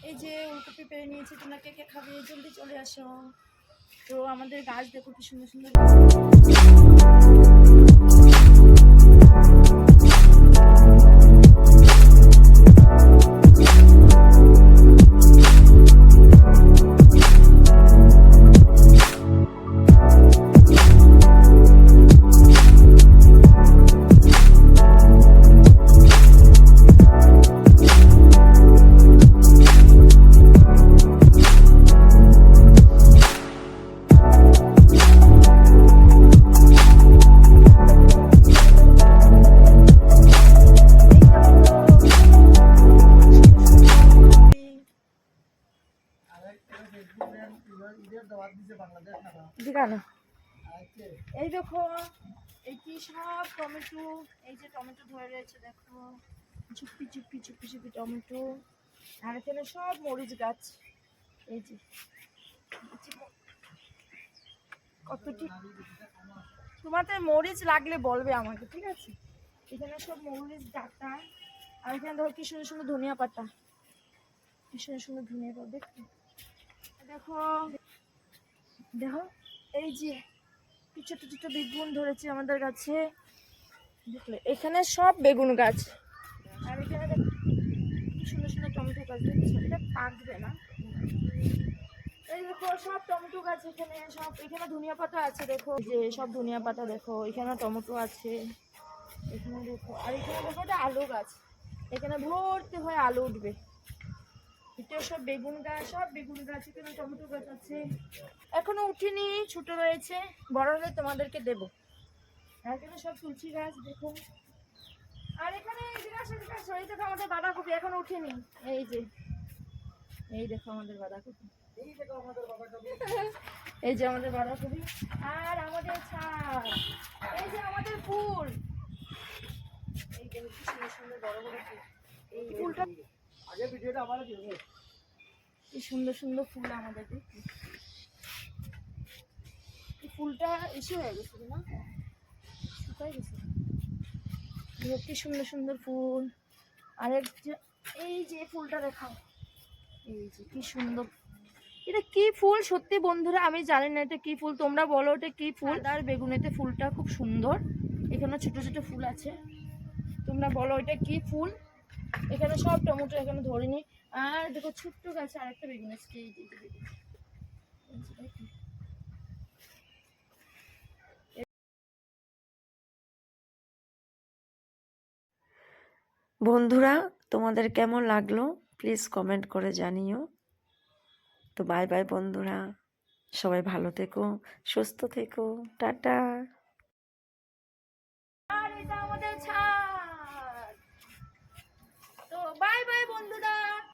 এই যে ওলকপি পেরে নিয়েছি, তোমরা কে কে খাবে জলদি চলে আসো। তো আমাদের গাছ দেখো কি সুন্দর সুন্দর। এই দেখো এই কি সব টমেটো, এই যে টমেটো ধরে রয়েছে দেখো, চুপি চুপি চুপি চুপি টমেটো। আর এখানে সব মরিচ গাছ। এই যে কতটি, তোমাদের মরিচ লাগলে বলবে আমাকে, ঠিক আছে? এখানে সব মরিচ ডাটা। আর এখানে দেখো কি সুন্দর সুন্দর ধনিয়া পাতা, কি সুন্দর সুন্দর ধনিয়া পাতা। দেখো দেখো দেখো এই যে কি ছোট ছোট বেগুন ধরেছে আমাদের গাছে, দেখলে এখানে সব বেগুন গাছ। আর এখানে কি সুন্দর সুন্দর টমেটো গাছ, দেখছো? এটা পাকবে না। এই দেখো সব টমেটো গাছ এখানে সব। এখানে ধনিয়া পাতা আছে দেখো, যে সব ধনিয়া পাতা দেখো। এখানে টমেটো আছে, এখানে দেখো। আর এখানে দেখো এটা আলু গাছ, এখানে ভর্তি হয়ে আলু উঠবে। এটা সব বেগুন গাছ, সব বেগুন গাছ। এখানে টমেটো গাছ আছে, এখনো উঠিনি, ছোট রয়েছে, বড় হলে তোমাদেরকে দেবো। আর এখানে সব তুলসী গাছ দেখো। আর এখানে এই দেখো আমাদের বাঁধাকপি এখনো উঠেনি। এই যে এই দেখো আমাদের বাঁধাকপি, এই যে আমাদের বাঁধাকপি। আর আমাদের ছাদ, এই যে আমাদের ফুল, এই দেখো কি সুন্দর সুন্দর বড় বড় ফুল। এই ফুলটা আগে ভিডিওটা আমার দিও, কি সুন্দর সুন্দর ফুল আমাদের। এই ফুলটা এসে হয়ে গেছে না, শুকাই গেছে। কি সুন্দর সুন্দর ফুল। আর এই যে ফুলটা দেখাও, এই যে কি সুন্দর। এটা কি ফুল সত্যি বন্ধুরা আমি জানি না এটা কি ফুল, তোমরা বলো এটা কি ফুল। আর বেগুনেতে ফুলটা খুব সুন্দর, এখানে ছোট ছোট ফুল আছে, তোমরা বলো এটা কি ফুল। এখানে সব টমেটো এখানে ধরেনি। আর দেখো ছোট্ট গাছে আরেকটা বেগুন আছে, এই যে বেগুন। বন্ধুরা তোমাদের কেমন লাগলো প্লিজ কমেন্ট করে জানিও। তো বাই বাই বন্ধুরা, সবাই ভালো থেকো, সুস্থ থেকো, টাটা।